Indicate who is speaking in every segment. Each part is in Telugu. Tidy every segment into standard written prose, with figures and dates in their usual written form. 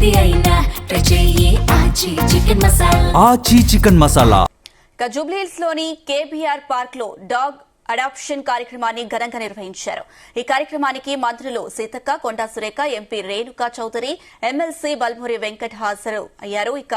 Speaker 1: ఏది అయినా ట్రై చెయ్యి ఆచి చికెన్ మసాలా.
Speaker 2: ఆచి చికెన్ మసాలా.
Speaker 3: జూబ్లీ హిల్స్ లోని కేబీఆర్ పార్క్ లో డాగ్ అడాప్షన్ కార్యక్రమాన్ని ఘనంగా నిర్వహించారు. ఈ కార్యక్రమానికి మంత్రులు సీతక్క, కొండా సురేఖ, ఎంపీ రేణుకా చౌదరి, ఎమ్మెల్సీ బల్మూరి వెంకట్ హాజరు అయ్యారు. ఇక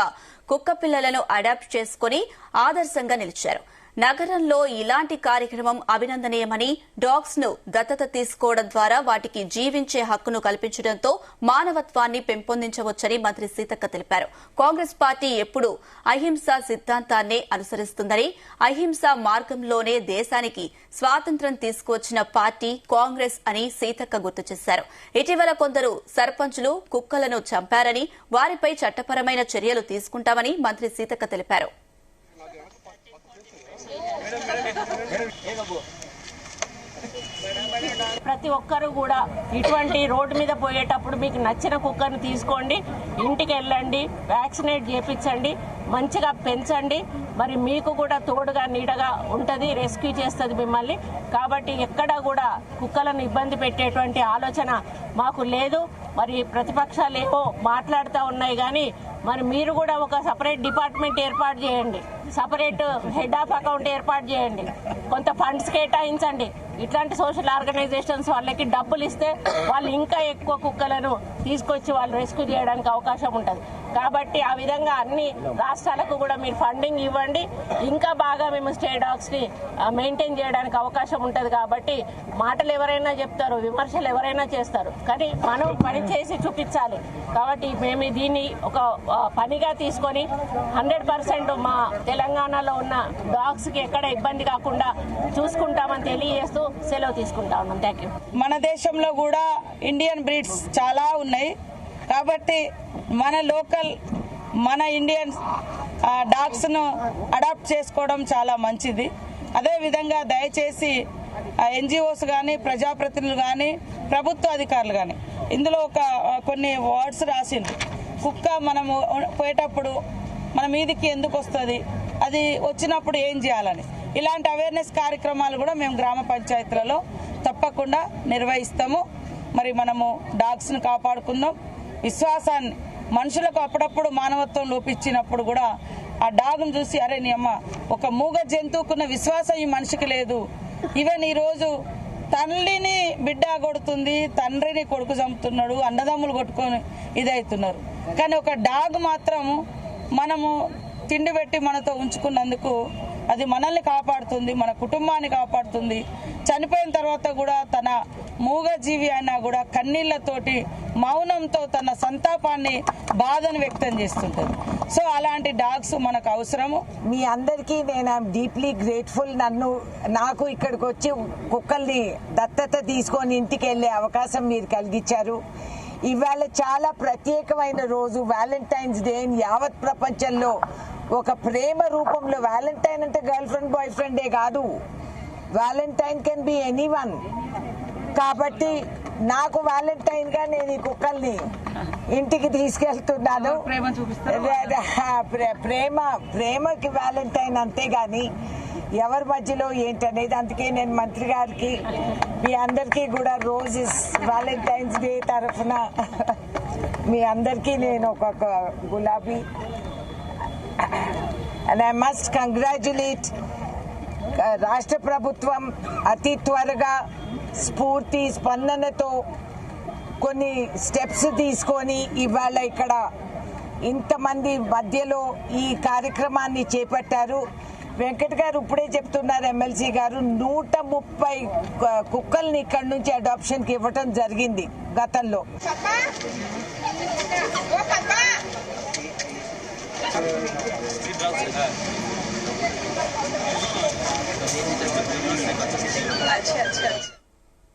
Speaker 3: కుక్క పిల్లలను అడాప్ట్ చేసుకుని ఆదర్శంగా నిలిచారు. నగరంలో ఇలాంటి కార్యక్రమం అభినందనీయమని, డాగ్స్ ను దత్తత తీసుకోవడం ద్వారా వాటికి జీవించే హక్కును కల్పించడంతో మానవత్వాన్ని పెంపొందించవచ్చని మంత్రి సీతక్క తెలిపారు. కాంగ్రెస్ పార్టీ ఎప్పుడూ అహింసా సిద్ధాంతాన్నే అనుసరిస్తుందని, అహింసా మార్గంలోనే దేశానికి స్వాతంత్ర్యం తీసుకువచ్చిన పార్టీ కాంగ్రెస్ అని సీతక్క గుర్తు చేశారు. ఇటీవల కొందరు సర్పంచులు కుక్కలను చంపారని, వారిపై చట్టపరమైన చర్యలు తీసుకుంటామని మంత్రి సీతక్క తెలిపారు.
Speaker 4: ప్రతి ఒక్కరు కూడా ఇటువంటి రోడ్డు మీద పోయేటప్పుడు మీకు నచ్చిన కుక్కర్ని తీసుకోండి, ఇంటికి వెళ్ళండి, వ్యాక్సినేట్ చేయించండి, మంచిగా పెంచండి. మరి మీకు కూడా తోడుగా నీడగా ఉంటుంది, రెస్క్యూ చేస్తుంది మిమ్మల్ని. కాబట్టి ఎక్కడ కూడా కుక్కలను ఇబ్బంది పెట్టేటువంటి ఆలోచన మాకు లేదు. మరి ప్రతిపక్షాలు ఏవో మాట్లాడుతూ ఉన్నాయి కానీ మరి మీరు కూడా ఒక సపరేట్ డిపార్ట్మెంట్ ఏర్పాటు చేయండి, సపరేట్ హెడ్ ఆఫ్ అకౌంట్ ఏర్పాటు చేయండి, కొంత ఫండ్స్ కేటాయించండి. ఇట్లాంటి సోషల్ ఆర్గనైజేషన్స్ వాళ్ళకి డబ్బులు ఇస్తే వాళ్ళు ఇంకా ఎక్కువ కుక్కలను తీసుకొచ్చి వాళ్ళు రెస్క్యూ చేయడానికి అవకాశం ఉంటుంది. కాబట్టి ఆ విధంగా అన్ని రాష్ట్రాలకు కూడా మీరు ఫండింగ్ ఇవ్వండి. ఇంకా బాగా మేము స్టే డాగ్స్ ని మెయింటైన్ చేయడానికి అవకాశం ఉంటుంది. కాబట్టి మాటలు ఎవరైనా చెప్తారు, విమర్శలు ఎవరైనా చేస్తారు, కానీ మనం పని చేసి చూపించాలి. కాబట్టి మేము దీన్ని ఒక పనిగా తీసుకొని 100% మా తెలంగాణలో ఉన్న డాగ్స్ కి ఎక్కడ ఇబ్బంది కాకుండా చూసుకుంటామని తెలియజేస్తూ సెలవు తీసుకుంటా ఉన్నాం. Thank you.
Speaker 5: మన దేశంలో కూడా ఇండియన్ బ్రీడ్స్ చాలా ఉన్నాయి. కాబట్టి మన లోకల్ మన ఇండియన్ డాగ్స్ ను అడాప్ట్ చేసుకోవడం చాలా మంచిది. అదేవిధంగా దయచేసి NGOs కానీ, ప్రజాప్రతినిధులు కానీ, ప్రభుత్వ అధికారులు కానీ ఇందులో కొన్ని వర్డ్స్ రాసింది. కుక్క మనము పోయేటప్పుడు మన మీదికి ఎందుకు వస్తుంది, అది వచ్చినప్పుడు ఏం చేయాలని, ఇలాంటి అవేర్నెస్ కార్యక్రమాలు కూడా మేము గ్రామ పంచాయతీలలో తప్పకుండా నిర్వహిస్తాము. మరి మనము డాగ్స్ను కాపాడుకుందాం. విశ్వాసాన్ని మనుషులకు అప్పుడప్పుడు మానవత్వం లోపించినప్పుడు కూడా ఆ డాగ్ను చూసి అరే నీ అమ్మ ఒక మూగ జంతువుకున్న విశ్వాసం ఈ మనిషికి లేదు. ఈవెన్ ఈరోజు తల్లిని బిడ్డ కొడుతుంది, తండ్రిని కొడుకు చంపుతున్నాడు, అన్నదమ్ములు కొట్టుకొని ఇదవుతున్నారు. కానీ ఒక డాగ్ మాత్రం మనము తిండి పెట్టి మనతో ఉంచుకున్నందుకు అది మనల్ని కాపాడుతుంది, మన కుటుంబాన్ని కాపాడుతుంది. చనిపోయిన తర్వాత కూడా తన మూగజీవి అయినా కూడా కన్నీళ్లతోటి మౌనంతో తన సంతాపాన్ని, బాధను వ్యక్తం చేస్తుంటుంది. సో అలాంటి డాగ్స్ మనకు అవసరము.
Speaker 6: మీ అందరికీ నేను డీప్లీ గ్రేట్ఫుల్. నాకు ఇక్కడికి వచ్చి కుక్కల్ని దత్తత తీసుకొని ఇంటికి వెళ్ళే అవకాశం మీరు కలిగించారు. ఇవాళ చాలా ప్రత్యేకమైన రోజు, వ్యాలంటైన్స్ డే. యావత్ ప్రపంచంలో ఒక ప్రేమ రూపంలో, వ్యాలంటైన్ అంటే గర్ల్ ఫ్రెండ్ బాయ్ ఫ్రెండే కాదు, వ్యాలంటైన్ కెన్ బి ఎనీవన్. కాబట్టి నాకు వ్యాలంటైన్ గా నేను ఈ కుక్కల్ని ఇంటికి తీసుకెళ్తున్నాను. ప్రేమకి వ్యాలంటైన్, అంతేగాని ఎవరి మధ్యలో ఏంటనేది. అందుకే నేను మంత్రి గారికి మీ అందరికీ కూడా రోజెస్ వ్యాలంటైన్స్ డే తరఫున మీ అందరికీ నేను ఒక గులాబీ. అండ్ ఐ మస్ట్ కంగ్రాచ్యులేట్ రాష్ట్ర ప్రభుత్వం అతి త్వరగా స్ఫూర్తి స్పందనతో కొన్ని స్టెప్స్ తీసుకొని ఇవాళ ఇక్కడ ఇంతమంది మధ్యలో ఈ కార్యక్రమాన్ని చేపట్టారు. వెంకట్ గారు ఇప్పుడే చెప్తున్నారు, ఎమ్మెల్సీ గారు 130 కుక్కల్ని ఇక్కడ నుంచి అడాప్షన్కి ఇవ్వటం జరిగింది గతంలో.
Speaker 3: अच्छा अच्छा